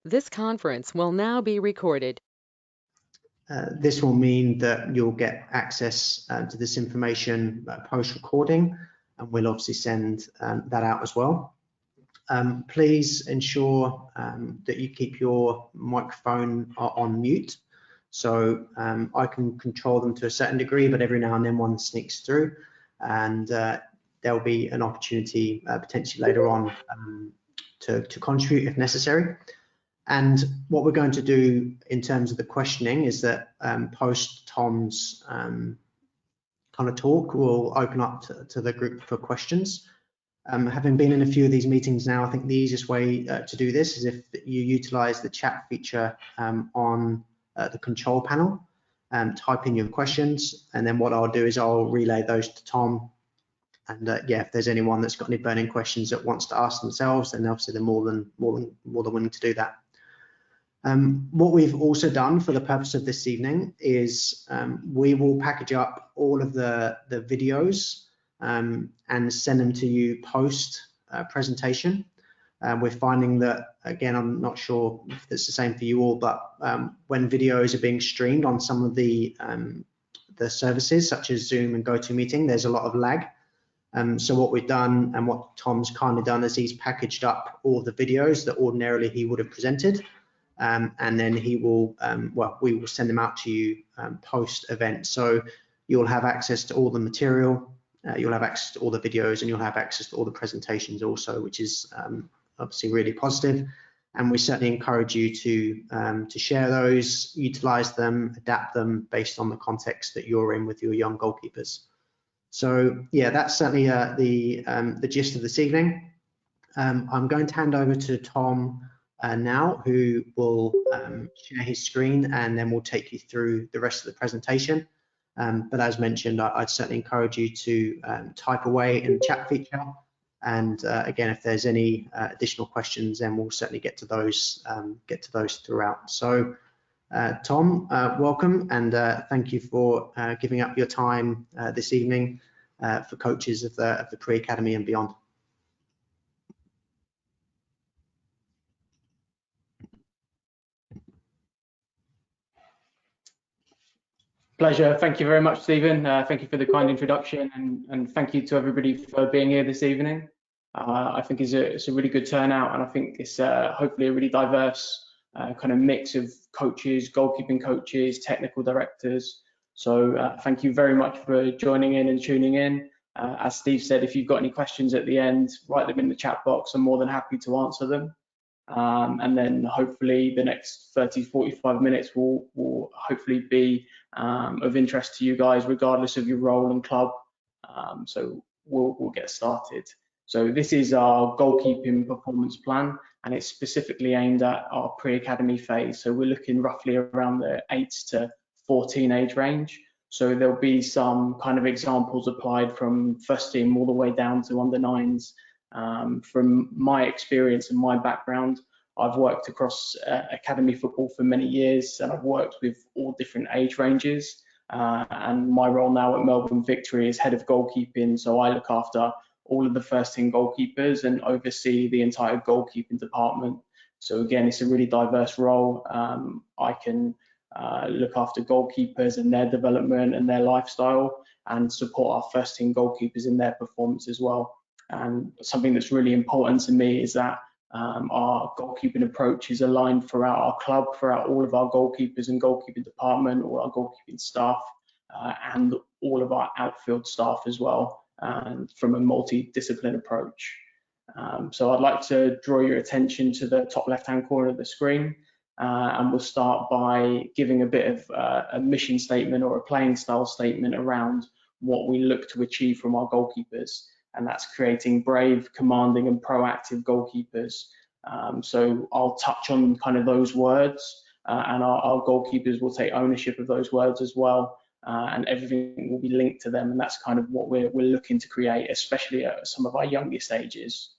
This conference will now be recorded. This will mean that you'll get access to this information post-recording, and we'll obviously send that out as well. Please ensure that you keep your microphone on mute. So I can control them to a certain degree, but every now and then one sneaks through, and there'll be an opportunity potentially later on to contribute if necessary. And what we're going to do in terms of the questioning is that post Tom's kind of talk, we'll open up to the group for questions. Having been in a few of these meetings now, I think the easiest way to do this is if you utilize the chat feature on the control panel, type in your questions, and then what I'll do is I'll relay those to Tom. And yeah, if there's anyone that's got any burning questions that wants to ask themselves, then obviously they're more than willing to do that. What we've also done for the purpose of this evening is we will package up all of the videos and send them to you post presentation. We're finding that, again, I'm not sure if it's the same for you all, but when videos are being streamed on some of the services such as Zoom and GoToMeeting, there's a lot of lag. So what we've done and what Tom's kindly done is he's packaged up all the videos that ordinarily he would have presented. And then he will, well, we will send them out to you post-event. So you'll have access to all the material, you'll have access to all the videos, and you'll have access to all the presentations also, which is obviously really positive. And we certainly encourage you to share those, utilize them, adapt them based on the context that you're in with your young goalkeepers. So yeah, that's certainly the gist of this evening. I'm going to hand over to Tom now, who will share his screen, and then we'll take you through the rest of the presentation. But as mentioned, I'd certainly encourage you to type away in the chat feature. And again, if there's any additional questions, then we'll certainly get to those throughout. So Tom, welcome, and thank you for giving up your time this evening for coaches of the pre-academy and beyond. Pleasure. Thank you very much, Stephen. Thank you for the kind introduction, and thank you to everybody for being here this evening. I think it's a really good turnout, and I think it's hopefully a really diverse kind of mix of coaches, goalkeeping coaches, technical directors. So thank you very much for joining in and tuning in. As Steve said, if you've got any questions at the end, write them in the chat box. I'm more than happy to answer them. And then hopefully the next 30-45 minutes will hopefully be of interest to you guys, regardless of your role and club. So we'll get started. So this is our goalkeeping performance plan, and it's specifically aimed at our pre-academy phase. So we're looking roughly around the 8 to 14 age range. So there'll be some kind of examples applied from first team all the way down to under 9s. From my experience and my background, I've worked across academy football for many years, and I've worked with all different age ranges. And my role now at Melbourne Victory is head of goalkeeping, so I look after all of the first team goalkeepers and oversee the entire goalkeeping department. So again, it's a really diverse role. I can look after goalkeepers and their development and their lifestyle, and support our first team goalkeepers in their performance as well. And something that's really important to me is that our goalkeeping approach is aligned throughout our club, throughout all of our goalkeepers and goalkeeping department, all our goalkeeping staff, and all of our outfield staff as well, and from a multi-discipline approach. So I'd like to draw your attention to the top left-hand corner of the screen, and we'll start by giving a bit of a mission statement or a playing style statement around what we look to achieve from our goalkeepers. And that's creating brave, commanding and proactive goalkeepers. So I'll touch on kind of those words, and our goalkeepers will take ownership of those words as well, and everything will be linked to them, and that's kind of what we're looking to create, especially at some of our youngest ages.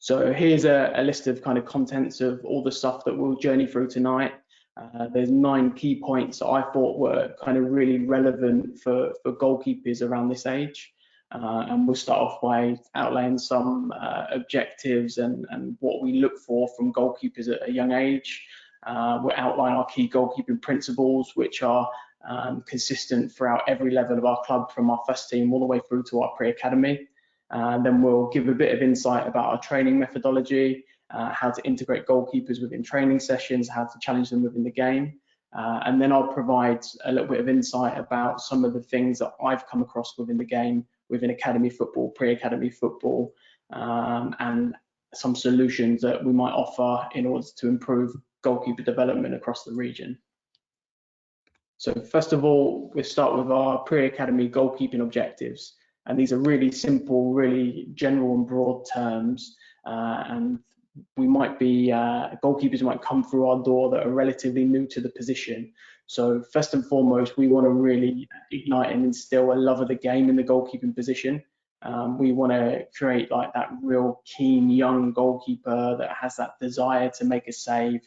So here's a list of kind of contents of all the stuff that we'll journey through tonight. There's 9 key points that I thought were kind of really relevant for goalkeepers around this age. And we'll start off by outlining some objectives and what we look for from goalkeepers at a young age. We'll outline our key goalkeeping principles, which are consistent throughout every level of our club, from our first team all the way through to our pre-academy. Then we'll give a bit of insight about our training methodology, how to integrate goalkeepers within training sessions, how to challenge them within the game. And then I'll provide a little bit of insight about some of the things that I've come across within the game, within academy football, pre-academy football, and some solutions that we might offer in order to improve goalkeeper development across the region. So first of all, we'll start with our pre-academy goalkeeping objectives. And these are really simple, really general and broad terms. And we might be, goalkeepers might come through our door that are relatively new to the position. So first and foremost, we want to really ignite and instill a love of the game in the goalkeeping position. We want to create like that real keen young goalkeeper that has that desire to make a save,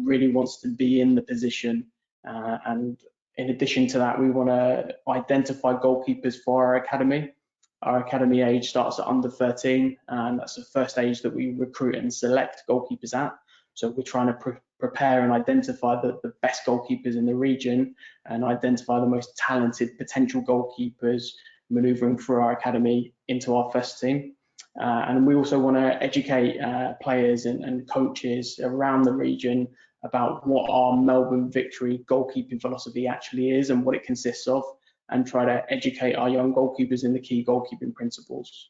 really wants to be in the position. And in addition to that, we want to identify goalkeepers for our academy. Our academy age starts at under 13, and that's the first age that we recruit and select goalkeepers at. So we're trying to prepare and identify the best goalkeepers in the region and identify the most talented potential goalkeepers manoeuvring through our academy into our first team. And we also want to educate players and coaches around the region about what our Melbourne Victory goalkeeping philosophy actually is and what it consists of, and try to educate our young goalkeepers in the key goalkeeping principles.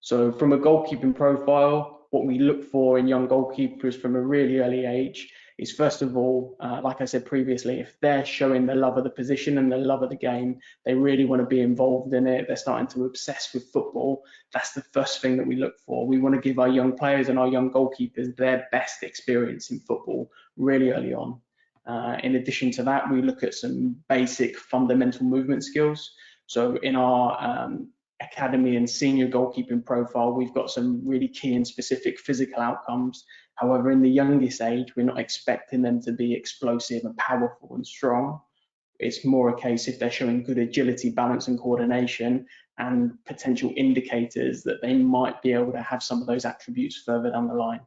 So from a goalkeeping profile, what we look for in young goalkeepers from a really early age is, first of all, like I said previously, if they're showing the love of the position and the love of the game, they really want to be involved in it, they're starting to obsess with football, that's the first thing that we look for. We want to give our young players and our young goalkeepers their best experience in football really early on. In addition to that, we look at some basic fundamental movement skills. So in our academy and senior goalkeeping profile, we've got some really key and specific physical outcomes. However, in the youngest age, we're not expecting them to be explosive and powerful and strong. It's more a case if they're showing good agility, balance and coordination, and potential indicators that they might be able to have some of those attributes further down the line.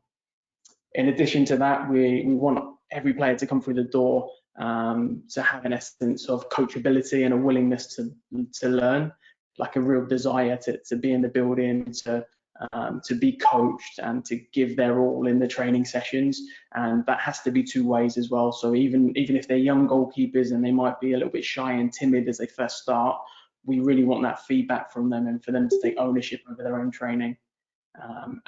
In addition to that, we want every player to come through the door to have an essence of coachability and a willingness to learn, like a real desire to be in the building, to be coached and to give their all in the training sessions. And that has to be two ways as well. So even if they're young goalkeepers and they might be a little bit shy and timid as they first start, we really want that feedback from them and for them to take ownership over their own training.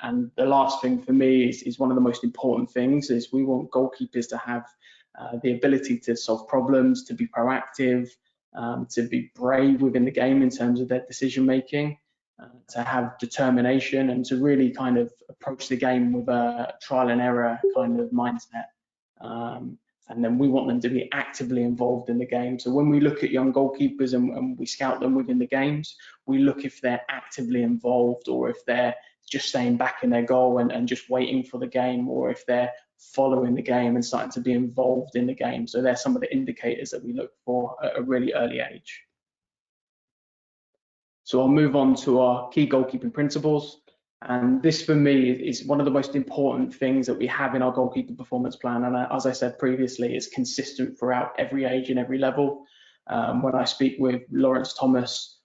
And the last thing for me is one of the most important things is we want goalkeepers to have the ability to solve problems, to be proactive, to be brave within the game in terms of their decision making, to have determination and to really kind of approach the game with a trial and error kind of mindset. And then we want them to be actively involved in the game. So when we look at young goalkeepers and we scout them within the games, we look if they're actively involved or if they're just staying back in their goal and just waiting for the game, or if they're following the game and starting to be involved in the game. So they're some of the indicators that we look for at a really early age. So I'll move on to our key goalkeeping principles. And this for me is one of the most important things that we have in our goalkeeping performance plan. And as I said previously, it's consistent throughout every age and every level. When I speak with Lawrence Thomas,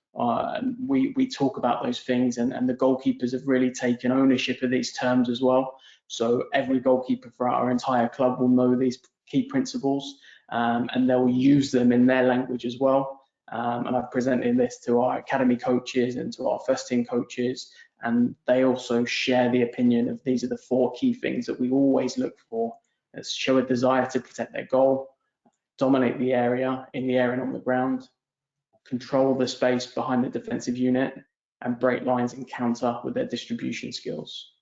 we talk about those things, and the goalkeepers have really taken ownership of these terms as well. So every goalkeeper throughout our entire club will know these key principles, and they'll use them in their language as well. And I've presented this to our academy coaches and to our first team coaches, and they also share the opinion of these are the 4 key things that we always look for. It's show a desire to protect their goal, dominate the area in the air and on the ground, control the space behind the defensive unit, and break lines and counter with their distribution skills.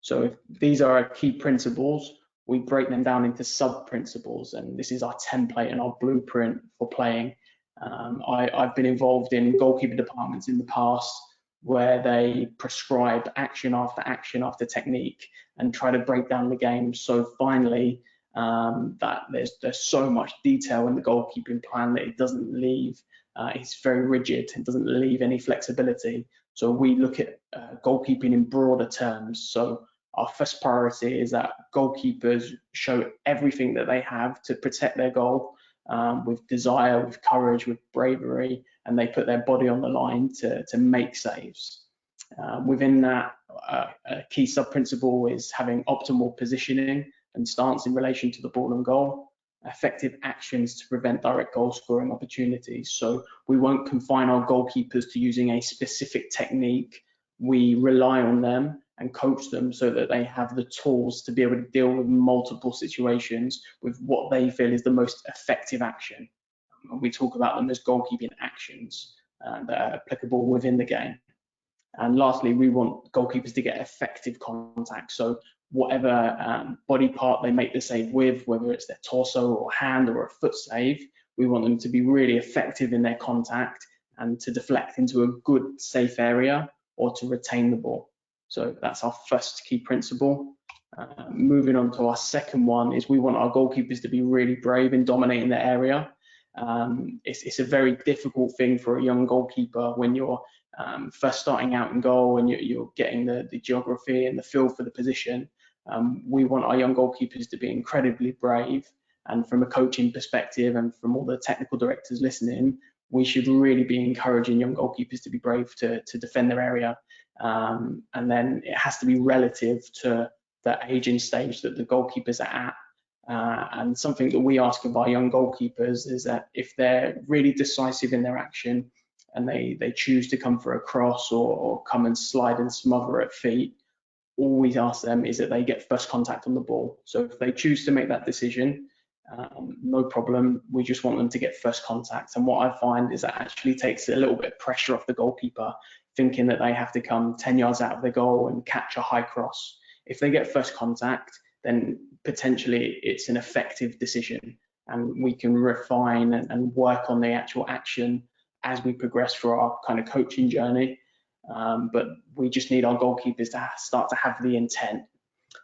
So if these are our key principles, we break them down into sub-principles, and this is our template and our blueprint for playing. I've been involved in goalkeeper departments in the past where they prescribe action after technique and try to break down the game so finely that there's so much detail in the goalkeeping plan that it doesn't leave it's very rigid. It doesn't leave any flexibility. So we look at goalkeeping in broader terms. So our first priority is that goalkeepers show everything that they have to protect their goal, with desire, with courage, with bravery, and they put their body on the line to make saves. Within that, a key sub-principle is having optimal positioning and stance in relation to the ball and goal, effective actions to prevent direct goal scoring opportunities. So we won't confine our goalkeepers to using a specific technique. We rely on them and coach them so that they have the tools to be able to deal with multiple situations with what they feel is the most effective action. And we talk about them as goalkeeping actions that are applicable within the game. And lastly, we want goalkeepers to get effective contact. So whatever body part they make the save with, whether it's their torso or hand or a foot save, we want them to be really effective in their contact and to deflect into a good, safe area or to retain the ball. So that's our first key principle. Moving on to our second one is we want our goalkeepers to be really brave in dominating the area. It's a very difficult thing for a young goalkeeper when you're first starting out in goal and you're getting the geography and the feel for the position. We want our young goalkeepers to be incredibly brave, and from a coaching perspective and from all the technical directors listening, we should really be encouraging young goalkeepers to be brave to defend their area, and then it has to be relative to the aging stage that the goalkeepers are at. And something that we ask of our young goalkeepers is that if they're really decisive in their action and they choose to come for a cross or come and slide and smother at feet, all we ask them is that they get first contact on the ball. So if they choose to make that decision, no problem. We just want them to get first contact. And what I find is that actually takes a little bit of pressure off the goalkeeper, thinking that they have to come 10 yards out of the goal and catch a high cross. If they get first contact, then potentially it's an effective decision, and we can refine and work on the actual action as we progress through our kind of coaching journey. But we just need our goalkeepers to start to have the intent.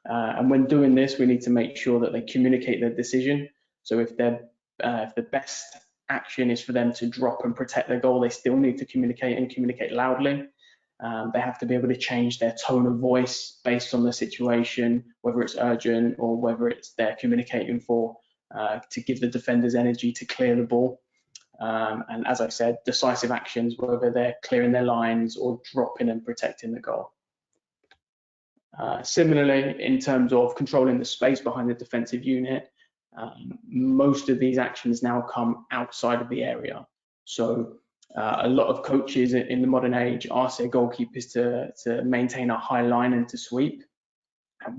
And when doing this, we need to make sure that they communicate their decision. So if the best action is for them to drop and protect their goal, they still need to communicate and communicate loudly. They have to be able to change their tone of voice based on the situation, whether it's urgent or whether it's they're communicating for to give the defenders energy to clear the ball. And as I said, decisive actions, whether they're clearing their lines or dropping and protecting the goal. Similarly, in terms of controlling the space behind the defensive unit, most of these actions now come outside of the area. So a lot of coaches in the modern age ask their goalkeepers to maintain a high line and to sweep.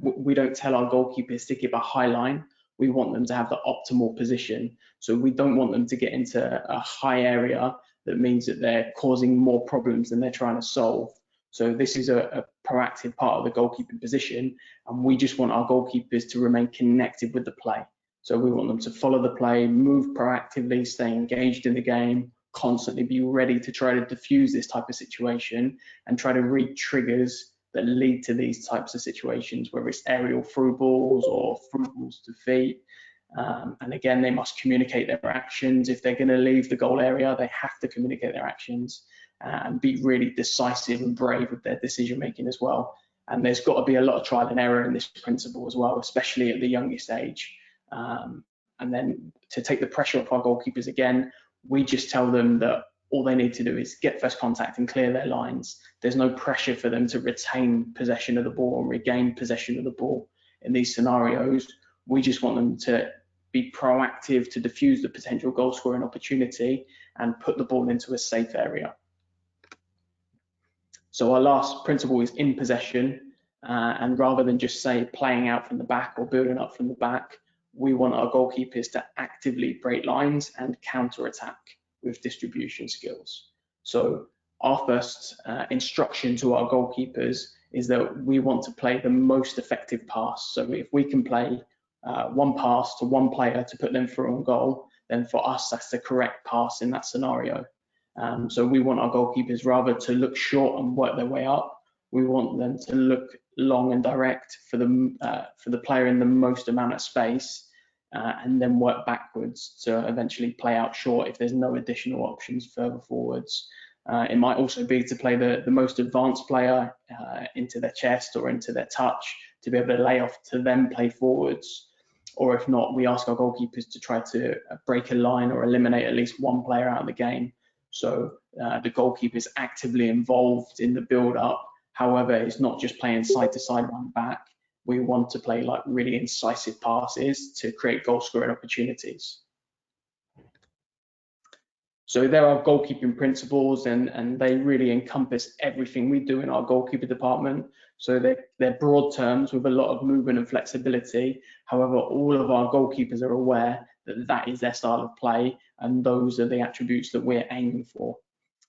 We don't tell our goalkeepers to keep a high line. We want them to have the optimal position. So we don't want them to get into a high area that means that they're causing more problems than they're trying to solve. So this is a proactive part of the goalkeeping position, and we just want our goalkeepers to remain connected with the play. So we want them to follow the play, move proactively, stay engaged in the game, constantly be ready to try to diffuse this type of situation and try to read triggers that lead to these types of situations, whether it's aerial through balls or through balls to feet. And again, they must communicate their actions. If they're going to leave the goal area, they have to communicate their actions and be really decisive and brave with their decision making as well. And there's got to be a lot of trial and error in this principle as well, especially at the youngest age. And then to take the pressure off our goalkeepers again, we just tell them that all they need to do is get first contact and clear their lines. There's no pressure for them to retain possession of the ball and regain possession of the ball in these scenarios. We just want them to be proactive to diffuse the potential goal scoring opportunity and put the ball into a safe area. So our last principle is in possession, and rather than just say playing out from the back or building up from the back, we want our goalkeepers to actively break lines and counter-attack with distribution skills. So our first instruction to our goalkeepers is that we want to play the most effective pass. So if we can play one pass to one player to put them through on goal, then for us that's the correct pass in that scenario. So we want our goalkeepers rather to look short and work their way up. We want them to look long and direct for the player in the most amount of space, and then work backwards to eventually play out short if there's no additional options further forwards. It might also be to play the most advanced player into their chest or into their touch to be able to lay off to then play forwards. Or if not, we ask our goalkeepers to try to break a line or eliminate at least one player out of the game. So the goalkeeper is actively involved in the build-up. However, it's not just playing side to side, run back. We want to play like really incisive passes to create goal scoring opportunities. So there are goalkeeping principles, and they really encompass everything we do in our goalkeeper department. So they're broad terms with a lot of movement and flexibility. However, all of our goalkeepers are aware that that is their style of play, and those are the attributes that we're aiming for.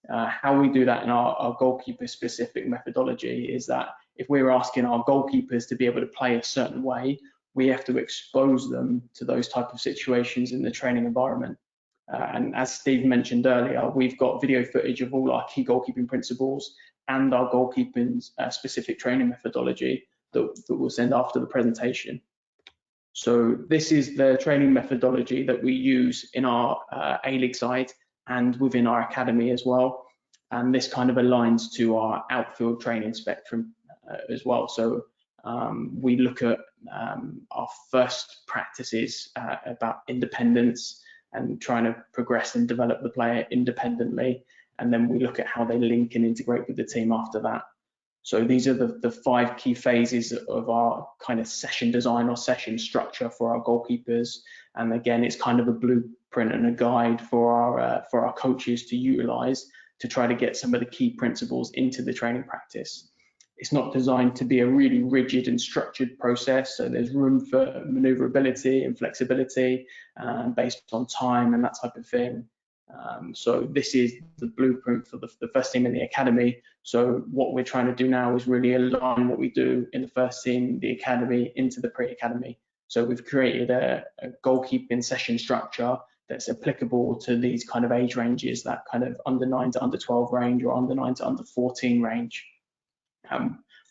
How we do that in our goalkeeper specific methodology is that if we're asking our goalkeepers to be able to play a certain way, we have to expose them to those type of situations in the training environment. And as Steve mentioned earlier, we've got video footage of all our key goalkeeping principles and our goalkeeping specific training methodology that we'll send after the presentation. So this is the training methodology that we use in our A-League side and within our academy as well. And this kind of aligns to our outfield training spectrum as well. So we look at our first practices about independence and trying to progress and develop the player independently. And then we look at how they link and integrate with the team after that. So these are the 5 key phases of our kind of session design or session structure for our goalkeepers. And again, it's kind of a blueprint and a guide for our coaches to utilize to try to get some of the key principles into the training practice. It's not designed to be a really rigid and structured process, so there's room for maneuverability and flexibility based on time and that type of thing. So this is the blueprint for the first team in the academy. So what we're trying to do now is really align what we do in the first team, the academy, into the pre-academy. So we've created a goalkeeping session structure that's applicable to these kind of age ranges, that kind of under 9 to under 12 range or under 9 to under 14 range.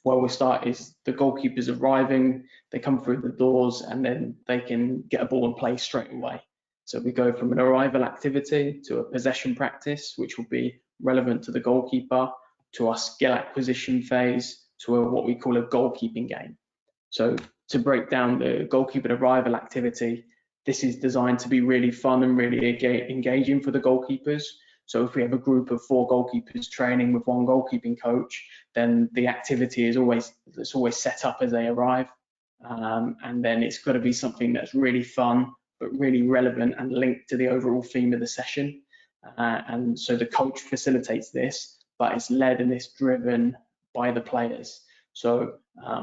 Where we start is the goalkeepers arriving, they come through the doors and then they can get a ball and play straight away. So we go from an arrival activity to a possession practice, which will be relevant to the goalkeeper, to our skill acquisition phase, to what we call a goalkeeping game. So to break down the goalkeeper arrival activity, this is designed to be really fun and really engaging for the goalkeepers. So if we have a group of 4 goalkeepers training with 1 goalkeeping coach, then the activity is always set up as they arrive. And then it's got to be something that's really fun, but really relevant and linked to the overall theme of the session. And so the coach facilitates this, but it's led and it's driven by the players. So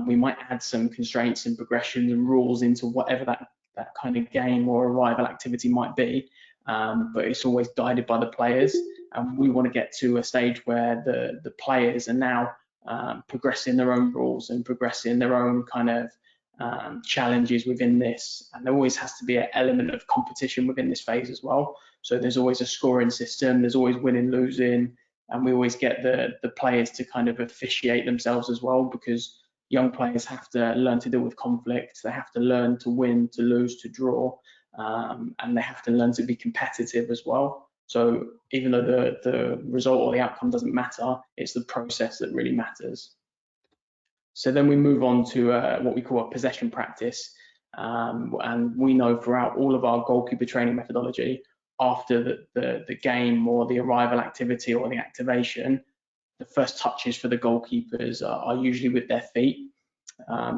we might add some constraints and progressions and rules into whatever that kind of game or arrival activity might be. But it's always guided by the players, and we want to get to a stage where the players are now progressing their own rules and progressing their own kind of challenges within this. And there always has to be an element of competition within this phase as well. So there's always a scoring system, there's always winning, losing, and we always get the players to kind of officiate themselves as well, because young players have to learn to deal with conflict, they have to learn to win, to lose, to draw. And they have to learn to be competitive as well. So even though the result or the outcome doesn't matter, it's the process that really matters. So then we move on to what we call a possession practice. And we know throughout all of our goalkeeper training methodology, after the game or the arrival activity or the activation, the first touches for the goalkeepers are usually with their feet.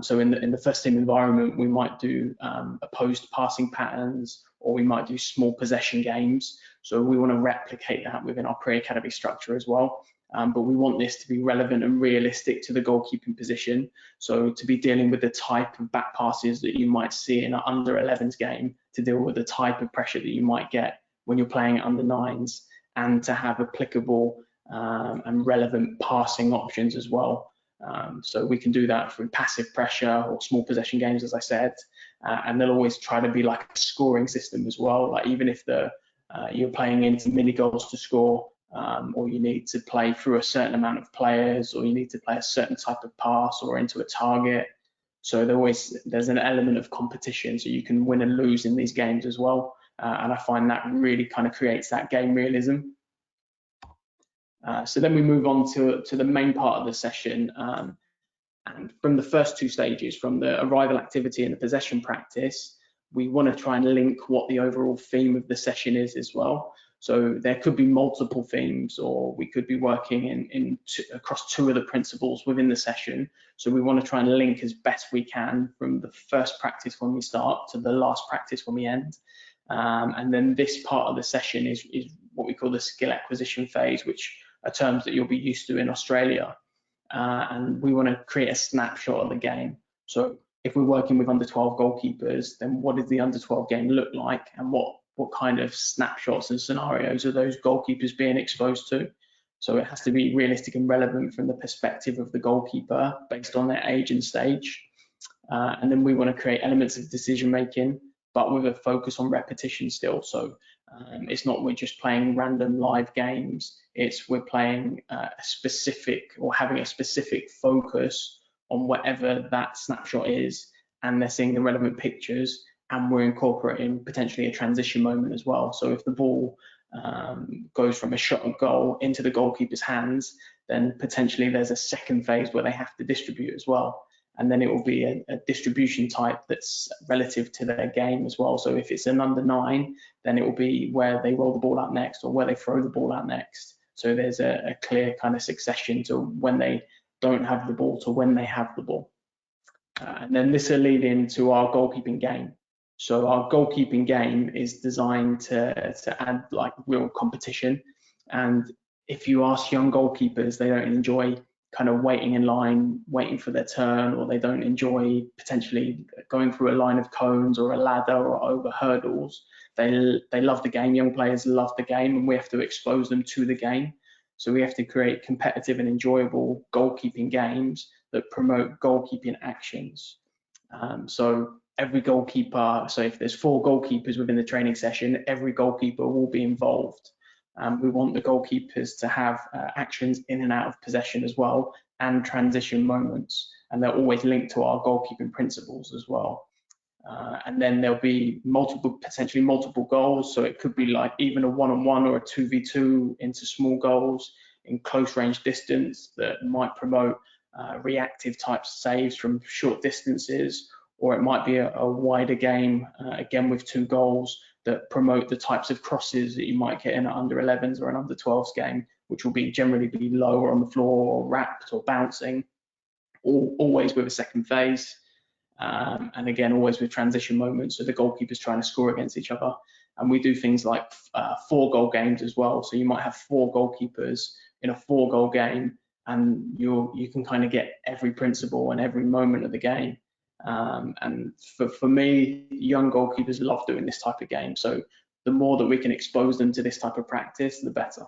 So in the first team environment, we might do opposed passing patterns, or we might do small possession games. So we want to replicate that within our pre-academy structure as well. But we want this to be relevant and realistic to the goalkeeping position. So to be dealing with the type of back passes that you might see in an under 11s game, to deal with the type of pressure that you might get when you're playing at under 9s, and to have applicable and relevant passing options as well. So we can do that through passive pressure or small possession games, as I said, and they'll always try to be like a scoring system as well. Like even if you're playing into mini goals to score, or you need to play through a certain amount of players, or you need to play a certain type of pass or into a target, So there's an element of competition, so you can win and lose in these games as well. And I find that really kind of creates that game realism. So then we move on to the main part of the session. And from the first two stages, from the arrival activity and the possession practice, we want to try and link what the overall theme of the session is as well. So there could be multiple themes, or we could be working across two of the principles within the session. So we want to try and link as best we can from the first practice when we start to the last practice when we end. And then this part of the session is what we call the skill acquisition phase, which are terms that you'll be used to in Australia. And we want to create a snapshot of the game. So if we're working with under 12 goalkeepers, then what does the under 12 game look like, and what kind of snapshots and scenarios are those goalkeepers being exposed to? So it has to be realistic and relevant from the perspective of the goalkeeper based on their age and stage. And then we want to create elements of decision making, but with a focus on repetition still. So it's not we're just playing random live games, it's we're playing a specific, or having a specific focus on whatever that snapshot is, and they're seeing the relevant pictures, and we're incorporating potentially a transition moment as well. So if the ball goes from a shot on goal into the goalkeeper's hands, then potentially there's a second phase where they have to distribute as well. And then it will be a distribution type that's relative to their game as well. So if it's an under 9, then it will be where they roll the ball out next, or where they throw the ball out next. So there's a clear kind of succession to when they don't have the ball to when they have the ball. And then this will lead into our goalkeeping game. So our goalkeeping game is designed to add like real competition. And if you ask young goalkeepers, they don't enjoy kind of waiting in line, waiting for their turn, or they don't enjoy potentially going through a line of cones or a ladder or over hurdles. They love the game. Young players love the game, and we have to expose them to the game. So we have to create competitive and enjoyable goalkeeping games that promote goalkeeping actions. So every goalkeeper, so if there's 4 goalkeepers within the training session, every goalkeeper will be involved. We want the goalkeepers to have actions in and out of possession as well, and transition moments, and they're always linked to our goalkeeping principles as well. And then there'll be potentially multiple goals, so it could be like even a 1-on-1 or a 2v2 into small goals in close range distance that might promote reactive type saves from short distances, or it might be a wider game, again with 2 goals, that promote the types of crosses that you might get in an under 11s or an under 12s game, which will generally be low or on the floor or wrapped or bouncing, always with a second phase. And again, always with transition moments, so the goalkeeper's trying to score against each other. And we do things like 4-goal games as well. So you might have 4 goalkeepers in a 4-goal game, and you can kind of get every principle and every moment of the game. And for me, young goalkeepers love doing this type of game. So the more that we can expose them to this type of practice, the better.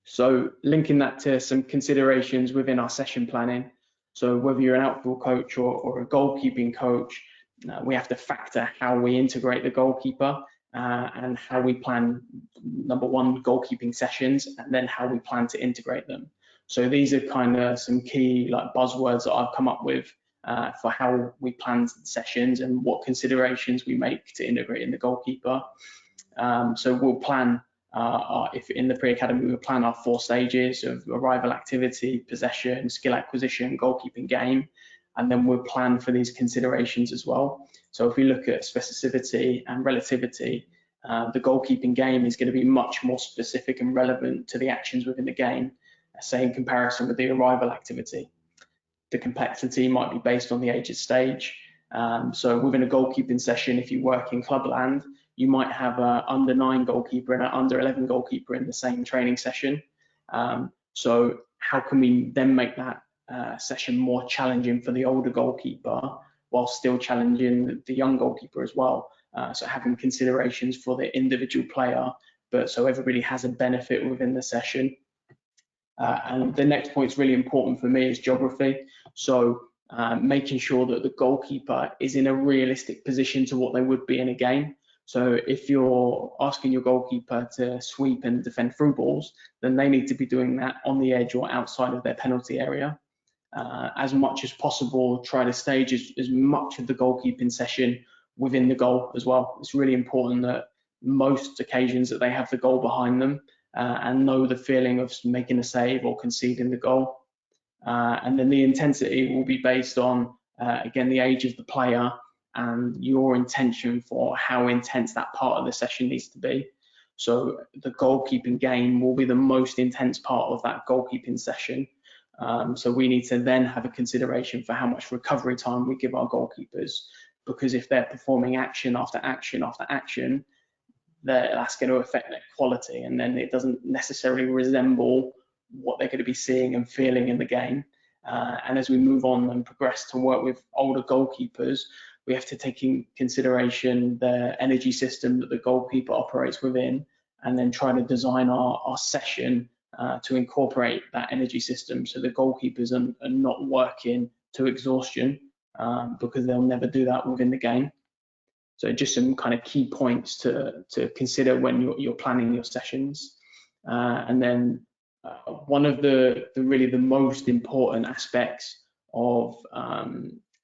So linking that to some considerations within our session planning. So whether you're an outfield coach or a goalkeeping coach, we have to factor how we integrate the goalkeeper and how we plan, number one, goalkeeping sessions, and then how we plan to integrate them. So these are kind of some key like buzzwords that I've come up with for how we plan sessions and what considerations we make to integrate in the goalkeeper. So we'll plan, if in the pre-academy, we'll plan our 4 stages of arrival activity, possession, skill acquisition, goalkeeping game, and then we'll plan for these considerations as well. So if we look at specificity and relativity, the goalkeeping game is going to be much more specific and relevant to the actions within the game, say in comparison with the arrival activity. The complexity might be based on the age of stage. So within a goalkeeping session, if you work in clubland, you might have an under 9 goalkeeper and an under 11 goalkeeper in the same training session. So how can we then make that session more challenging for the older goalkeeper while still challenging the young goalkeeper as well? So having considerations for the individual player, but so everybody has a benefit within the session. And the next point is really important for me is geography. So making sure that the goalkeeper is in a realistic position to what they would be in a game. So if you're asking your goalkeeper to sweep and defend through balls, then they need to be doing that on the edge or outside of their penalty area. as much as possible, try to stage as much of the goalkeeping session within the goal as well. It's really important that most occasions that they have the goal behind them and know the feeling of making a save or conceding the goal. And then the intensity will be based on, again, the age of the player and your intention for how intense that part of the session needs to be. So the goalkeeping game will be the most intense part of that goalkeeping session. So we need to then have a consideration for how much recovery time we give our goalkeepers, because if they're performing action after action after action, that's going to affect their quality, and then it doesn't necessarily resemble what they're going to be seeing and feeling in the game. And as we move on and progress to work with older goalkeepers, we have to take in consideration the energy system that the goalkeeper operates within, and then try to design our session to incorporate that energy system, so the goalkeepers are not working to exhaustion, because they'll never do that within the game. So just some kind of key points to consider when you're planning your sessions. And then one of the really the most important aspects of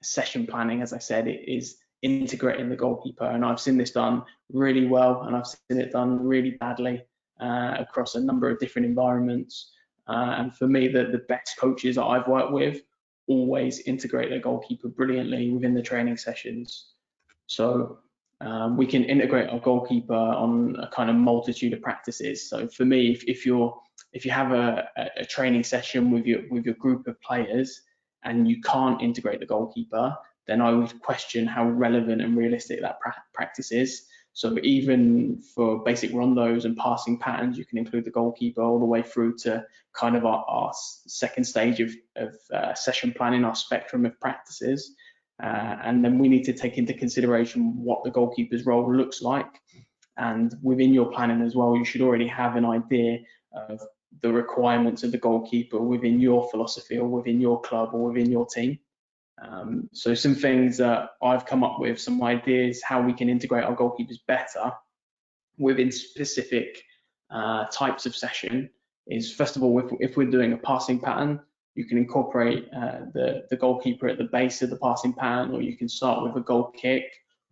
session planning, as I said, is integrating the goalkeeper. And I've seen this done really well, and I've seen it done really badly across a number of different environments. And for me, the best coaches that I've worked with always integrate their goalkeeper brilliantly within the training sessions. So we can integrate our goalkeeper on a kind of multitude of practices. So for me, if you have a training session with your group of players and you can't integrate the goalkeeper, then I would question how relevant and realistic that practice is. So even for basic rondos and passing patterns, you can include the goalkeeper all the way through to kind of our second stage of session planning, our spectrum of practices. And then we need to take into consideration what the goalkeeper's role looks like. And within your planning as well, you should already have an idea of the requirements of the goalkeeper within your philosophy or within your club or within your team. So some things that I've come up with, some ideas how we can integrate our goalkeepers better within specific types of session is, first of all, if we're doing a passing pattern, you can incorporate the goalkeeper at the base of the passing pattern, or you can start with a goal kick,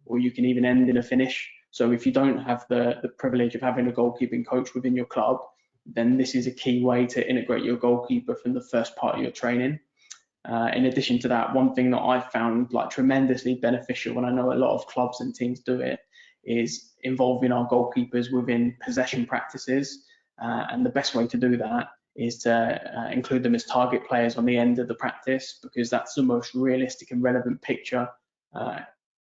or you can even end in a finish. So if you don't have the privilege of having a goalkeeping coach within your club, then this is a key way to integrate your goalkeeper from the first part of your training. In addition to that, one thing that I've found like tremendously beneficial, and I know a lot of clubs and teams do it, is involving our goalkeepers within possession practices. And the best way to do that is to include them as target players on the end of the practice, because that's the most realistic and relevant picture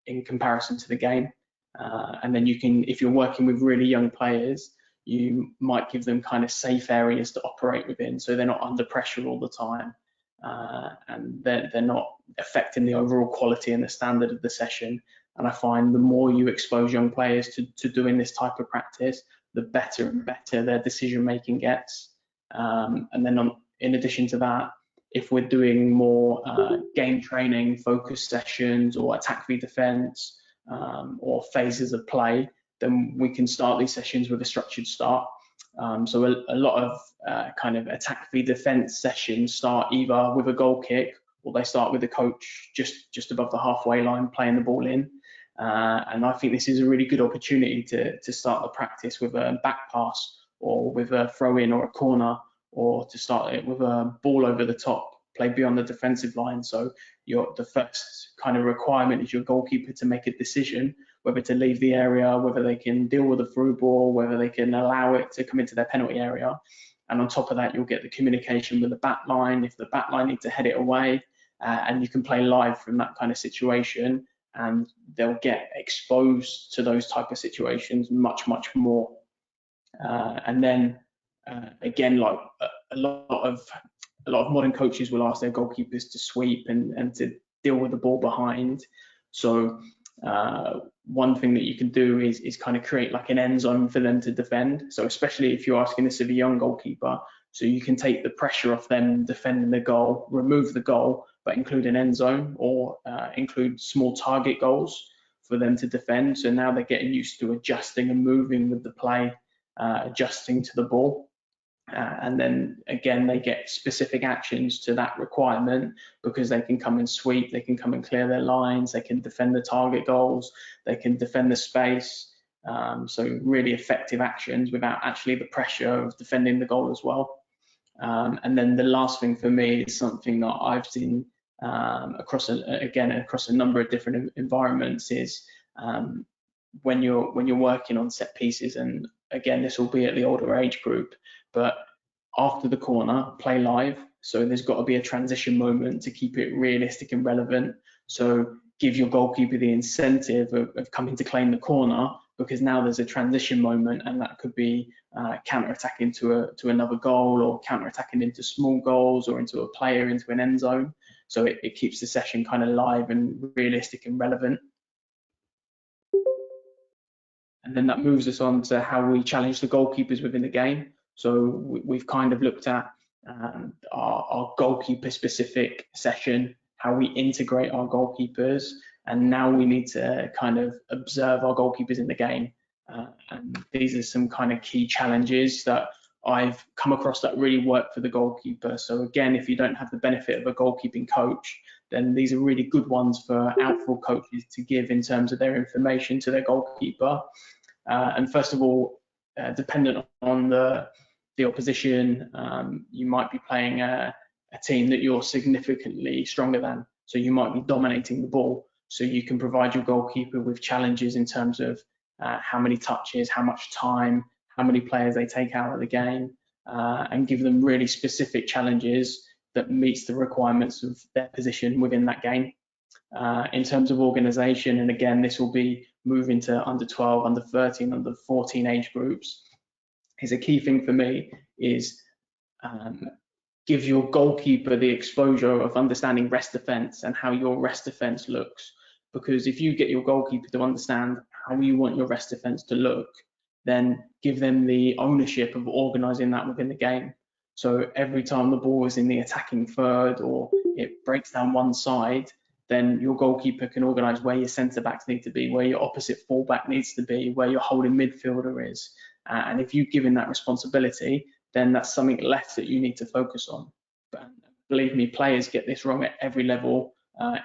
in comparison to the game. And then you can, if you're working with really young players, you might give them kind of safe areas to operate within, so they're not under pressure all the time. And they're not affecting the overall quality and the standard of the session. And I find the more you expose young players to doing this type of practice, the better and better their decision making gets. And then in addition to that, if we're doing more game training, focus sessions, or attack v defense, or phases of play, then we can start these sessions with a structured start. So a lot of kind of attack v defense sessions start either with a goal kick, or they start with the coach just above the halfway line playing the ball in. And I think this is a really good opportunity to start the practice with a back pass, or with a throw in or a corner, or to start it with a ball over the top, play beyond the defensive line. So the first kind of requirement is your goalkeeper to make a decision whether to leave the area, whether they can deal with a through ball, whether they can allow it to come into their penalty area. And on top of that, you'll get the communication with the back line if the back line need to head it away, and you can play live from that kind of situation, and they'll get exposed to those type of situations much more. And then again, like a lot of modern coaches will ask their goalkeepers to sweep and to deal with the ball behind. So one thing that you can do is kind of create like an end zone for them to defend. So especially if you're asking this of a young goalkeeper, so you can take the pressure off them defending the goal, remove the goal, but include an end zone, or include small target goals for them to defend. So now they're getting used to adjusting and moving with the play, adjusting to the ball. And then again, they get specific actions to that requirement, because they can come and sweep, they can come and clear their lines, they can defend the target goals, they can defend the space. So really effective actions without actually the pressure of defending the goal as well. And then the last thing for me is something that I've seen across a number of different environments is when you're working on set pieces, and again, this will be at the older age group, but after the corner, play live. So there's got to be a transition moment to keep it realistic and relevant. So give your goalkeeper the incentive of coming to claim the corner, because now there's a transition moment, and that could be counter-attacking to another goal, or counter-attacking into small goals, or into a player into an end zone. So it keeps the session kind of live and realistic and relevant. And then that moves us on to how we challenge the goalkeepers within the game. So we've kind of looked at our goalkeeper specific session, how we integrate our goalkeepers, and now we need to kind of observe our goalkeepers in the game. And these are some kind of key challenges that I've come across that really work for the goalkeeper. So again, if you don't have the benefit of a goalkeeping coach, then these are really good ones for outfield coaches to give in terms of their information to their goalkeeper. And first of all, dependent on the opposition, you might be playing a team that you're significantly stronger than. So you might be dominating the ball. So you can provide your goalkeeper with challenges in terms of how many touches, how much time, how many players they take out of the game, and give them really specific challenges that meets the requirements of their position within that game. In terms of organisation, and again, this will be moving to under 12, under 13, under 14 age groups, is a key thing for me is give your goalkeeper the exposure of understanding rest defence and how your rest defence looks. Because if you get your goalkeeper to understand how you want your rest defence to look, then give them the ownership of organising that within the game. So every time the ball is in the attacking third, or it breaks down one side, then your goalkeeper can organise where your centre backs need to be, where your opposite fullback needs to be, where your holding midfielder is. And if you've given that responsibility, then that's something left that you need to focus on. But believe me, players get this wrong at every level.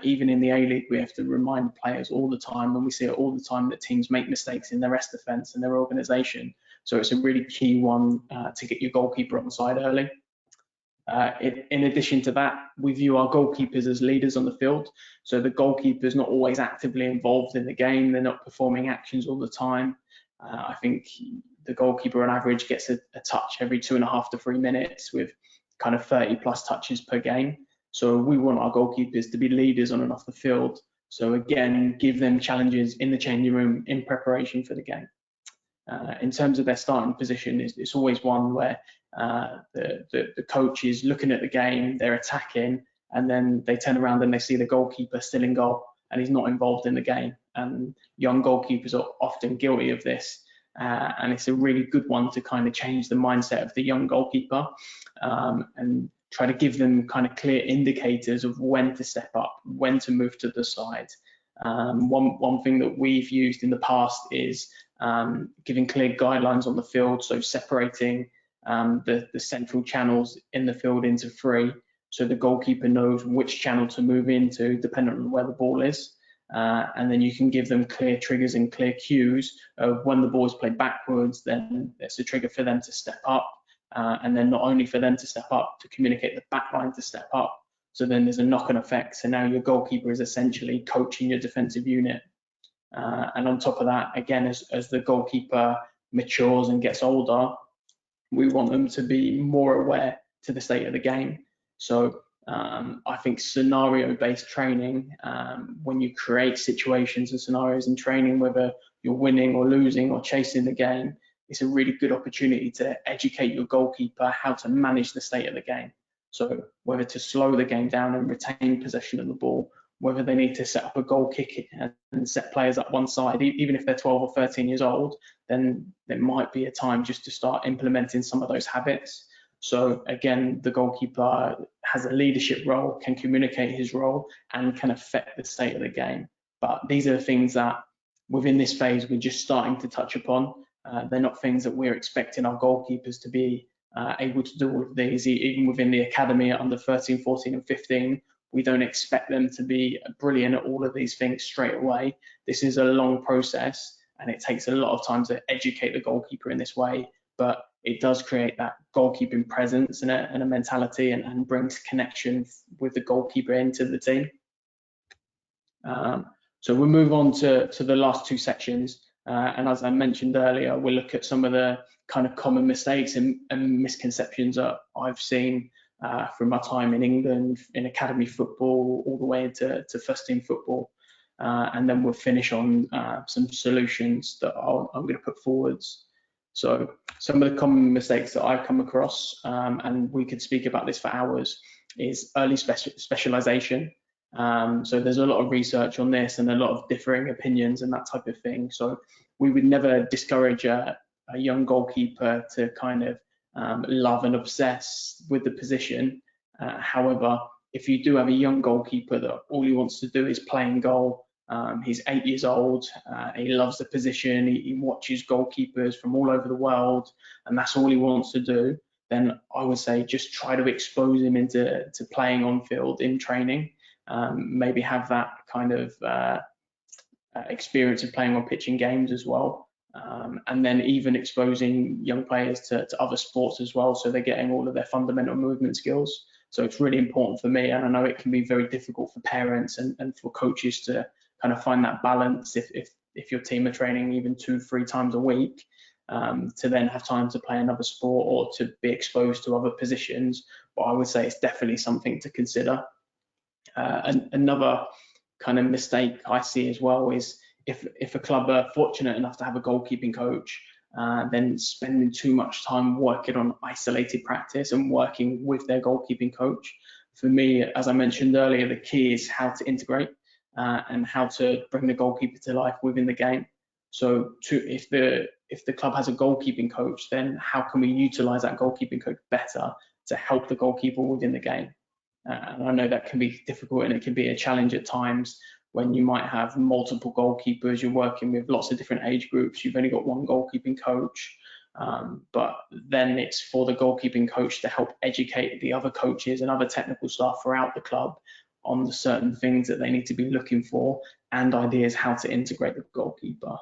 Even in the A-League, we have to remind players all the time, and we see it all the time, that teams make mistakes in their rest defence and their organisation. So it's a really key one to get your goalkeeper on side early. In addition to that, we view our goalkeepers as leaders on the field. So the goalkeeper is not always actively involved in the game. They're not performing actions all the time. I think the goalkeeper on average gets a touch every 2.5 to 3 minutes, with kind of 30 plus touches per game. So we want our goalkeepers to be leaders on and off the field. So again, give them challenges in the changing room in preparation for the game. In terms of their starting position, it's always one where the coach is looking at the game, they're attacking, and then they turn around and they see the goalkeeper still in goal and he's not involved in the game. And young goalkeepers are often guilty of this. And it's a really good one to kind of change the mindset of the young goalkeeper, and try to give them kind of clear indicators of when to step up, when to move to the side. One thing that we've used in the past is giving clear guidelines on the field, so separating the central channels in the field into 3, so the goalkeeper knows which channel to move into depending on where the ball is. And then you can give them clear triggers and clear cues of when the ball is played backwards, then it's a trigger for them to step up, and then not only for them to step up, to communicate the back line to step up. So then there's a knock-on effect. So now your goalkeeper is essentially coaching your defensive unit. And on top of that, again, as the goalkeeper matures and gets older, we want them to be more aware to the state of the game. So I think scenario-based training, when you create situations and scenarios in training, whether you're winning or losing or chasing the game, it's a really good opportunity to educate your goalkeeper how to manage the state of the game. So whether to slow the game down and retain possession of the ball, whether they need to set up a goal kick and set players up one side, even if they're 12 or 13 years old, then there might be a time just to start implementing some of those habits. So again, the goalkeeper has a leadership role, can communicate his role, and can affect the state of the game. But these are the things that within this phase we're just starting to touch upon. They're not things that we're expecting our goalkeepers to be able to do all of these, even within the academy at under 13, 14 and 15. We don't expect them to be brilliant at all of these things straight away. This is a long process, and it takes a lot of time to educate the goalkeeper in this way, but it does create that goalkeeping presence and a mentality, and brings connection with the goalkeeper into the team. So we'll move on to the last two sections. And as I mentioned earlier, we'll look at some of the kind of common mistakes and misconceptions that I've seen from my time in England, in academy football, all the way into first team football. And then we'll finish on some solutions that I'm going to put forwards. So some of the common mistakes that I've come across, and we could speak about this for hours, is early specialization. So there's a lot of research on this and a lot of differing opinions and that type of thing. So we would never discourage a young goalkeeper to kind of love and obsess with the position. However, if you do have a young goalkeeper that all he wants to do is play in goal, he's 8 years old, he loves the position, he watches goalkeepers from all over the world, and that's all he wants to do, then I would say just try to expose him into playing on field in training. Maybe have that kind of experience of playing on pitch in games as well. And then even exposing young players to other sports as well, so they're getting all of their fundamental movement skills. So it's really important for me, and I know it can be very difficult for parents and for coaches to kind of find that balance if your team are training even 2-3 times a week, to then have time to play another sport or to be exposed to other positions. But I would say it's definitely something to consider. And another kind of mistake I see as well is if a club are fortunate enough to have a goalkeeping coach, then spending too much time working on isolated practice and working with their goalkeeping coach. For me, as I mentioned earlier, the key is how to integrate and how to bring the goalkeeper to life within the game. So if the club has a goalkeeping coach, then how can we utilize that goalkeeping coach better to help the goalkeeper within the game? And I know that can be difficult, and it can be a challenge at times when you might have multiple goalkeepers, you're working with lots of different age groups, you've only got one goalkeeping coach, but then it's for the goalkeeping coach to help educate the other coaches and other technical staff throughout the club on the certain things that they need to be looking for and ideas how to integrate the goalkeeper.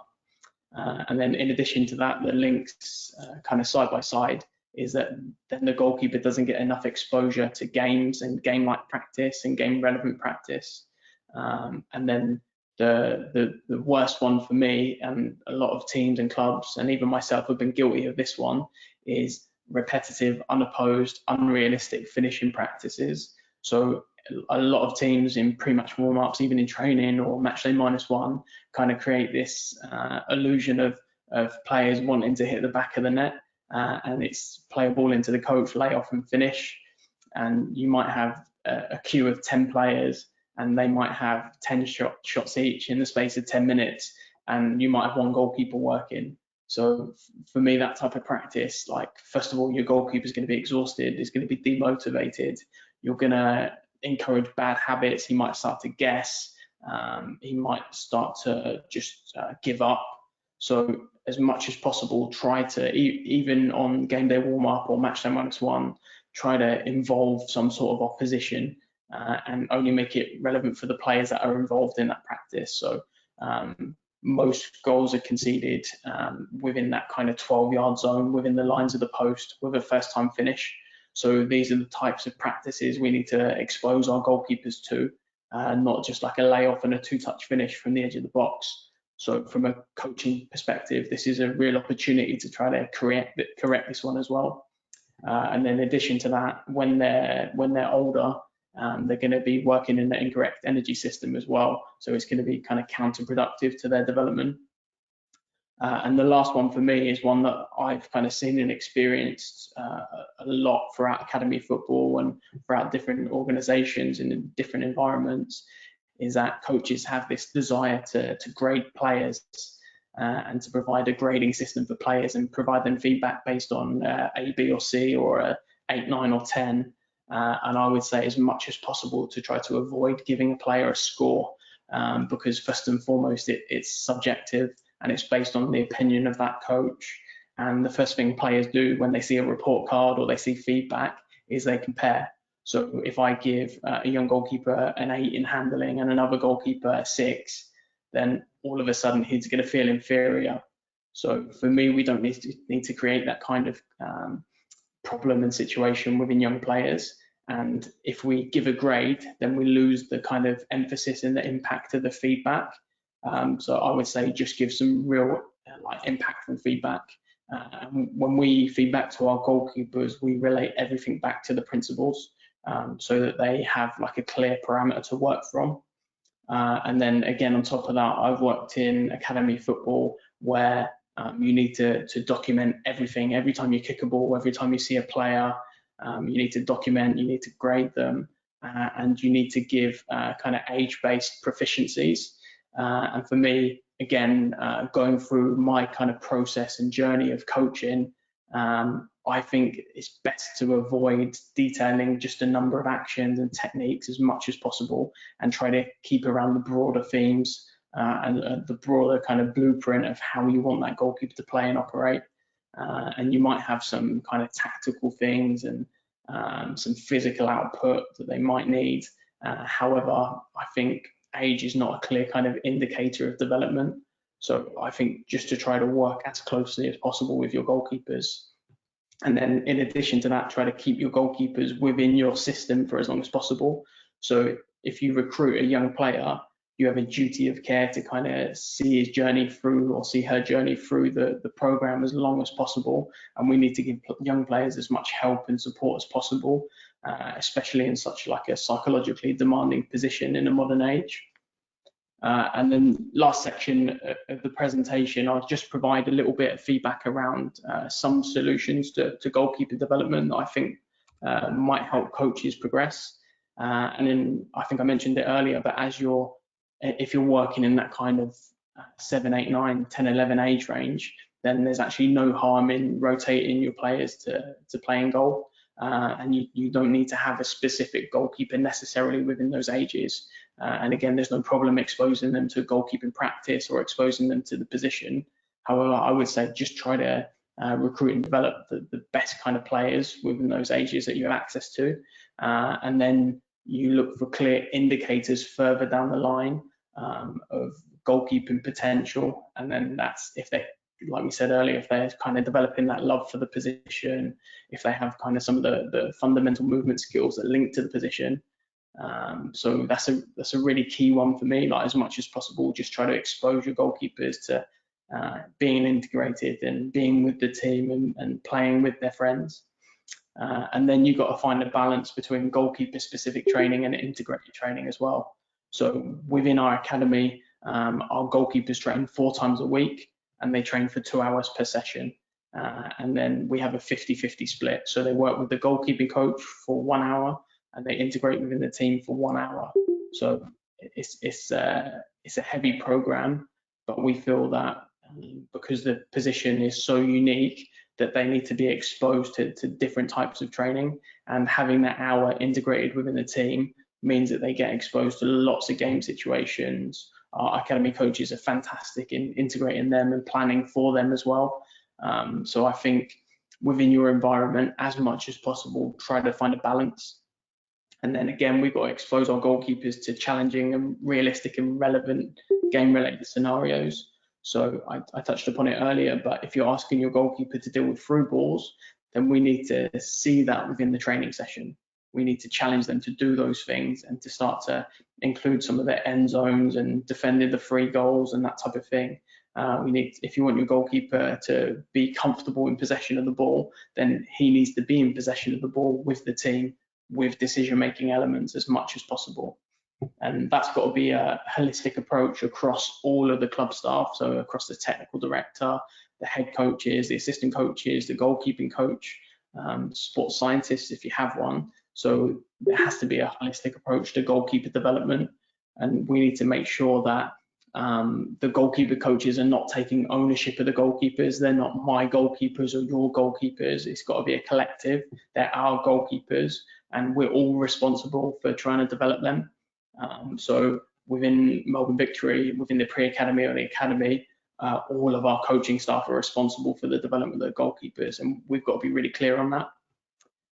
And then in addition to that, the links kind of side by side is that then the goalkeeper doesn't get enough exposure to games and game-like practice and game-relevant practice. And then the worst one for me, and a lot of teams and clubs, and even myself have been guilty of this one, is repetitive, unopposed, unrealistic finishing practices. So a lot of teams in pre-match warm-ups, even in training or matchday -1, kind of create this illusion of players wanting to hit the back of the net. And it's play a ball into the coach, lay off and finish. And you might have a queue of 10 players, and they might have 10 shots each in the space of 10 minutes, and you might have one goalkeeper working. So for me, that type of practice, like, first of all, your goalkeeper is going to be exhausted, is going to be demotivated, you're going to encourage bad habits, he might start to guess, he might start to just give up. So as much as possible, try to, even on game day warm-up or matchday -1, try to involve some sort of opposition and only make it relevant for the players that are involved in that practice. So most goals are conceded within that kind of 12-yard zone, within the lines of the post, with a first-time finish. So these are the types of practices we need to expose our goalkeepers to, not just like a layoff and a two-touch finish from the edge of the box. So from a coaching perspective, this is a real opportunity to try to correct this one as well. And then in addition to that, when they're older, they're going to be working in the incorrect energy system as well. So it's going to be kind of counterproductive to their development. And the last one for me is one that I've kind of seen and experienced a lot throughout academy football and throughout different organizations and in different environments, is that coaches have this desire to grade players and to provide a grading system for players and provide them feedback based on A, B or C, or a 8, 9 or 10. And I would say as much as possible to try to avoid giving a player a score, because first and foremost it's subjective and it's based on the opinion of that coach. And the first thing players do when they see a report card or they see feedback is they compare. So if I give a young goalkeeper an 8 in handling and another goalkeeper a 6, then all of a sudden he's going to feel inferior. So for me, we don't need to create that kind of problem and situation within young players. And if we give a grade, then we lose the kind of emphasis and the impact of the feedback. So I would say just give some real like impactful feedback. When we feedback to our goalkeepers, we relate everything back to the principals, so that they have like a clear parameter to work from. And then again, on top of that, I've worked in academy football where you need to document everything. Every time you kick a ball, every time you see a player, you need to document, you need to grade them, and you need to give kind of age-based proficiencies. And for me, again, going through my kind of process and journey of coaching, I think it's best to avoid detailing just a number of actions and techniques as much as possible, and try to keep around the broader themes and the broader kind of blueprint of how you want that goalkeeper to play and operate. And you might have some kind of tactical things and some physical output that they might need. However, I think age is not a clear kind of indicator of development. So I think just to try to work as closely as possible with your goalkeepers. And then in addition to that, try to keep your goalkeepers within your system for as long as possible. So if you recruit a young player, you have a duty of care to kind of see his journey through or see her journey through the program as long as possible. And we need to give young players as much help and support as possible, especially in such like a psychologically demanding position in a modern age. And then last section of the presentation, I'll just provide a little bit of feedback around some solutions to goalkeeper development that I think might help coaches progress. And then I think I mentioned it earlier, but if you're working in that kind of 7, 8, 9, 10, 11 age range, then there's actually no harm in rotating your players to play in goal. And you don't need to have a specific goalkeeper necessarily within those ages. And again, there's no problem exposing them to goalkeeping practice or exposing them to the position. However, I would say just try to recruit and develop the best kind of players within those ages that you have access to. And then you look for clear indicators further down the line of goalkeeping potential. And then that's if they, like we said earlier, if they're kind of developing that love for the position, if they have kind of some of the fundamental movement skills that link to the position. So that's a really key one for me. Like as much as possible, just try to expose your goalkeepers to being integrated and being with the team and playing with their friends. And then you've got to find a balance between goalkeeper specific training and integrated training as well. So within our academy, our goalkeepers train 4 times a week and they train for 2 hours per session. And then we have a 50-50 split. So they work with the goalkeeping coach for 1 hour and they integrate within the team for 1 hour. So it's a heavy program, but we feel that because the position is so unique that they need to be exposed to different types of training, and having that hour integrated within the team means that they get exposed to lots of game situations. Our academy coaches are fantastic in integrating them and planning for them as well. So I think within your environment, as much as possible, try to find a balance. And then again, we've got to expose our goalkeepers to challenging and realistic and relevant game-related scenarios. So I touched upon it earlier, but if you're asking your goalkeeper to deal with through balls, then we need to see that within the training session. We need to challenge them to do those things and to start to include some of their end zones and defending the free goals and that type of thing. If you want your goalkeeper to be comfortable in possession of the ball, then he needs to be in possession of the ball with the team, with decision-making elements as much as possible. And that's got to be a holistic approach across all of the club staff, so across the technical director, the head coaches, the assistant coaches, the goalkeeping coach, sports scientists if you have one. So there has to be a holistic approach to goalkeeper development, and we need to make sure that the goalkeeper coaches are not taking ownership of the goalkeepers. They're not my goalkeepers or your goalkeepers. It's got to be a collective. They're our goalkeepers, and we're all responsible for trying to develop them. So within Melbourne Victory, within the pre-academy or the academy, all of our coaching staff are responsible for the development of the goalkeepers, and we've got to be really clear on that.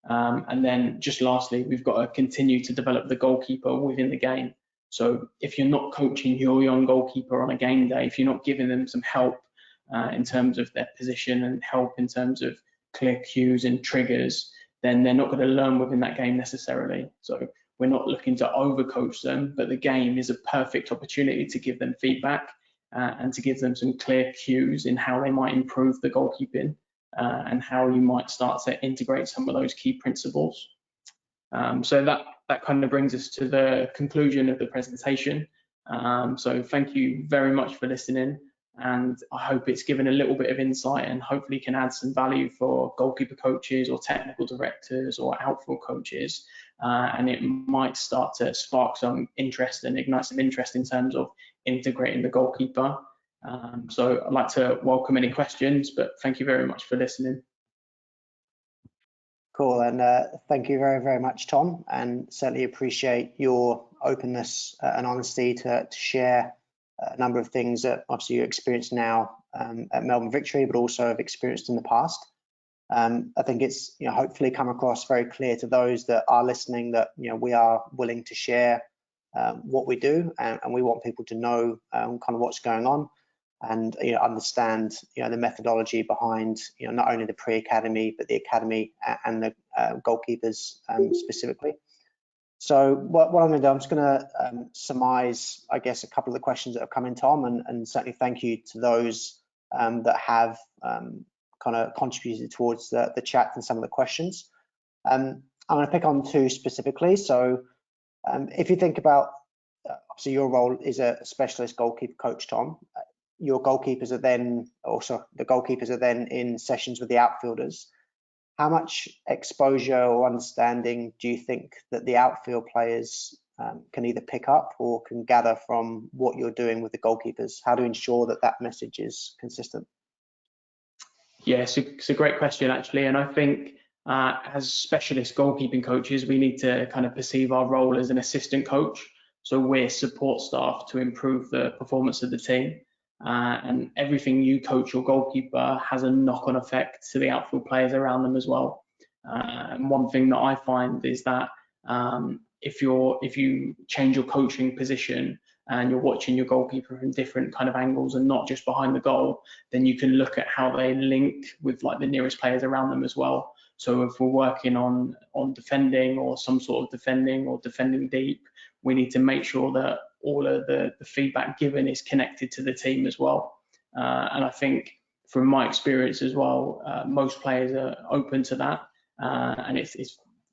And then just lastly, we've got to continue to develop the goalkeeper within the game. So if you're not coaching your young goalkeeper on a game day, if you're not giving them some help in terms of their position and help in terms of clear cues and triggers, then they're not going to learn within that game necessarily. So we're not looking to overcoach them, but the game is a perfect opportunity to give them feedback and to give them some clear cues in how they might improve the goalkeeping and how you might start to integrate some of those key principles. So that kind of brings us to the conclusion of the presentation. So thank you very much for listening, and I hope it's given a little bit of insight and hopefully can add some value for goalkeeper coaches or technical directors or outfield coaches, and it might start to spark some interest and ignite some interest in terms of integrating the goalkeeper. So I'd like to welcome any questions, but thank you very much for listening. Cool, and thank you very, very much, Tom, and certainly appreciate your openness and honesty to share a number of things that obviously you experience now at Melbourne Victory, but also have experienced in the past. I think it's hopefully come across very clear to those that are listening that we are willing to share what we do, and we want people to know kind of what's going on, and understand the methodology behind not only the pre-academy but the academy and the goalkeepers specifically. So what I'm going to do, I'm just going to surmise, I guess, a couple of the questions that have come in, Tom, and certainly thank you to those that have kind of contributed towards the chat and some of the questions. I'm going to pick on two specifically. So if you think about, obviously your role is a specialist goalkeeper coach, Tom. Your goalkeepers are then also, the goalkeepers are then in sessions with the outfielders. How much exposure or understanding do you think that the outfield players can either pick up or can gather from what you're doing with the goalkeepers? How to ensure that that message is consistent? Yeah, it's a great question actually, and I think as specialist goalkeeping coaches, we need to kind of perceive our role as an assistant coach. So we're support staff to improve the performance of the team. And everything you coach your goalkeeper has a knock-on effect to the outfield players around them as well. And one thing that I find is that if you change your coaching position and you're watching your goalkeeper from different kind of angles and not just behind the goal, then you can look at how they link with like the nearest players around them as well. So if we're working on defending or some sort of defending or defending deep, we need to make sure that all of the feedback given is connected to the team as well. And I think from my experience as well, most players are open to that. And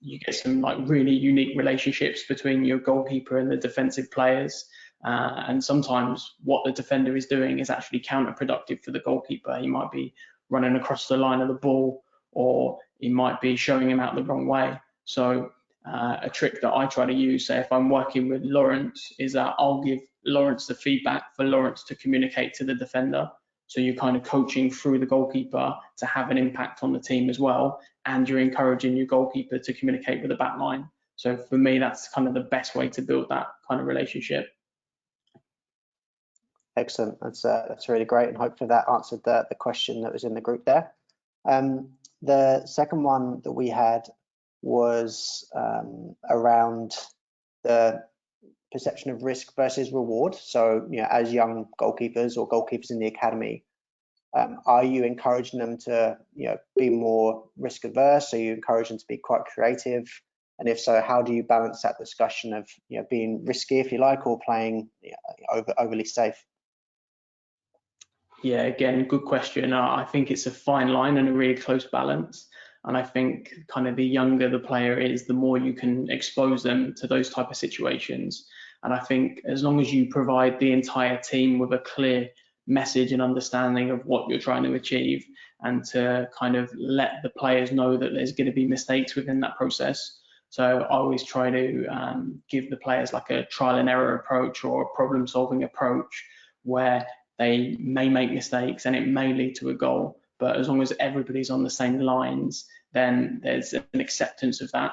you get some like really unique relationships between your goalkeeper and the defensive players. And sometimes what the defender is doing is actually counterproductive for the goalkeeper. He might be running across the line of the ball, or he might be showing him out the wrong way. So a trick that I try to use, say if I'm working with Lawrence, is that I'll give Lawrence the feedback for Lawrence to communicate to the defender. So you're kind of coaching through the goalkeeper to have an impact on the team as well, and you're encouraging your goalkeeper to communicate with the back line. So for me, that's kind of the best way to build that kind of relationship. Excellent, that's really great, and hopefully that answered the question that was in the group there. The second one that we had was around the perception of risk versus reward. So, as young goalkeepers or goalkeepers in the academy, are you encouraging them to, be more risk averse? Are you encouraging them to be quite creative? And if so, how do you balance that discussion of, being risky, if you like, or playing overly safe? Yeah, again, good question. I think it's a fine line and a really close balance. And I think kind of the younger the player is, the more you can expose them to those type of situations. And I think as long as you provide the entire team with a clear message and understanding of what you're trying to achieve, and to kind of let the players know that there's going to be mistakes within that process. So I always try to give the players like a trial and error approach or a problem solving approach, where they may make mistakes and it may lead to a goal, but as long as everybody's on the same lines, then there's an acceptance of that.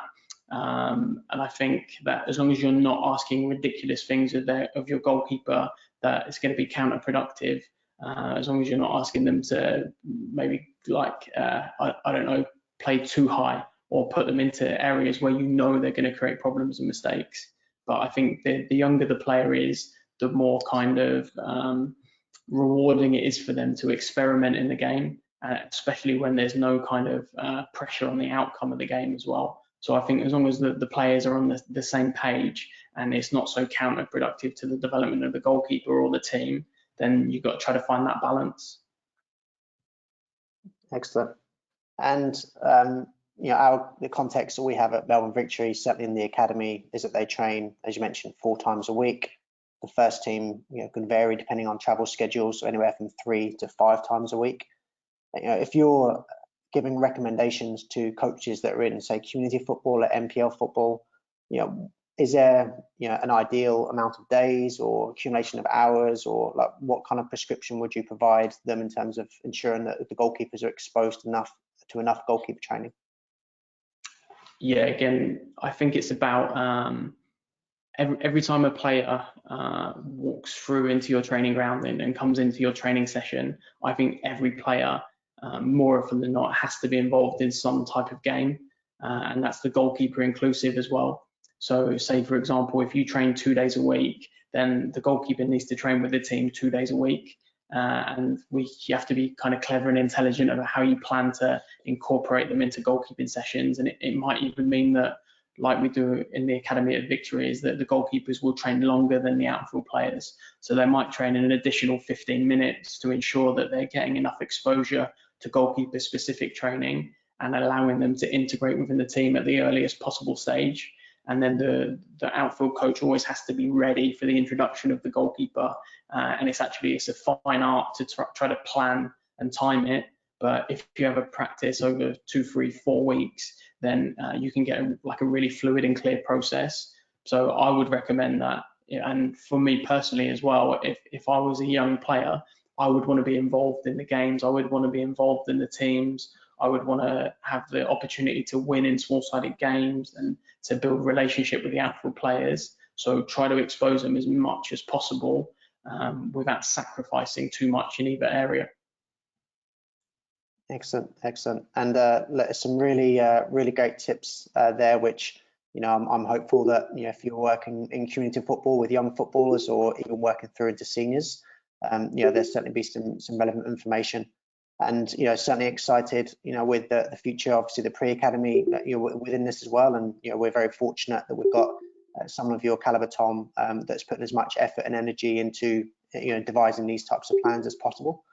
And I think that as long as you're not asking ridiculous things of your goalkeeper that is going to be counterproductive, as long as you're not asking them to maybe like I don't know, play too high or put them into areas where you know they're going to create problems and mistakes. But I think the younger the player is, the more kind of rewarding it is for them to experiment in the game, especially when there's no kind of pressure on the outcome of the game as well. So I think as long as the players are on the same page and it's not so counterproductive to the development of the goalkeeper or the team, then you've got to try to find that balance. Excellent. And you know, the context that we have at Melbourne Victory, certainly in the academy, is that they train, as you mentioned, 4 times a week. The first team, you know, can vary depending on travel schedules, so anywhere from 3 to 5 times a week. You know, if you're giving recommendations to coaches that are in, say, community football or NPL football, you know, is there, you know, an ideal amount of days or accumulation of hours, or like what kind of prescription would you provide them in terms of ensuring that the goalkeepers are exposed to enough goalkeeper training? Yeah, again, I think it's about every time a player walks through into your training ground and comes into your training session, I think every player, more often than not, has to be involved in some type of game, and that's the goalkeeper inclusive as well. So say, for example, if you train 2 days a week, then the goalkeeper needs to train with the team 2 days a week. And you have to be kind of clever and intelligent about how you plan to incorporate them into goalkeeping sessions. And it might even mean that, like we do in the Academy at Victory, is that the goalkeepers will train longer than the outfield players. So they might train an additional 15 minutes to ensure that they're getting enough exposure to goalkeeper specific training and allowing them to integrate within the team at the earliest possible stage. And then the outfield coach always has to be ready for the introduction of the goalkeeper. And it's a fine art to try to plan and time it. But if you have a practice over 2, 3, 4 weeks, then you can get a really fluid and clear process. So I would recommend that. And for me personally as well, if I was a young player, I would want to be involved in the games. I would want to be involved in the teams. I would want to have the opportunity to win in small-sided games and to build relationship with the outfield players. So try to expose them as much as possible without sacrificing too much in either area. Excellent, excellent, and some really great tips there, which, you know, I'm hopeful that, you know, if you're working in community football with young footballers or even working through into seniors, you know, there's certainly be some relevant information. And, you know, certainly excited, you know, with the future, obviously the pre-academy, you know, within this as well. And, you know, we're very fortunate that we've got someone of your caliber, Tom, that's putting as much effort and energy into, you know, devising these types of plans as possible.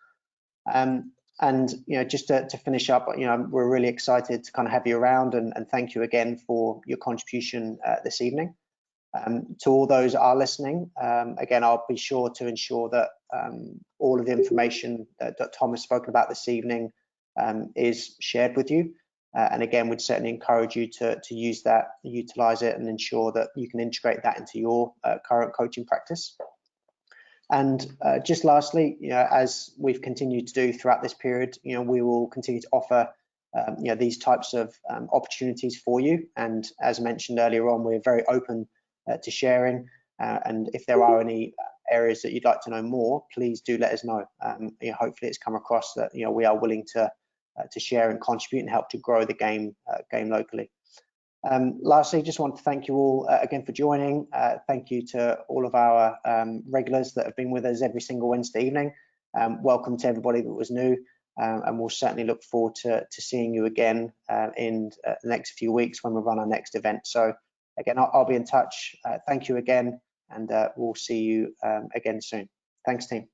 And, you know, just to finish up, you know, we're really excited to kind of have you around, and thank you again for your contribution this evening. To all those that are listening, again, I'll be sure to ensure that all of the information that Tom has spoken about this evening is shared with you. And again, we'd certainly encourage you to use that, utilize it, and ensure that you can integrate that into your current coaching practice. And just lastly, you know, as we've continued to do throughout this period, you know, we will continue to offer you know, these types of opportunities for you. And as mentioned earlier on, we're very open to sharing, and if there are any areas that you'd like to know more, please do let us know. You know, hopefully it's come across that, you know, we are willing to share and contribute and help to grow the game locally. Lastly, just want to thank you all again for joining. Thank you to all of our regulars that have been with us every single Wednesday evening. Welcome to everybody that was new, and we'll certainly look forward to seeing you again in the next few weeks when we run our next event. So again, I'll be in touch. Thank you again, and we'll see you again soon. Thanks, team.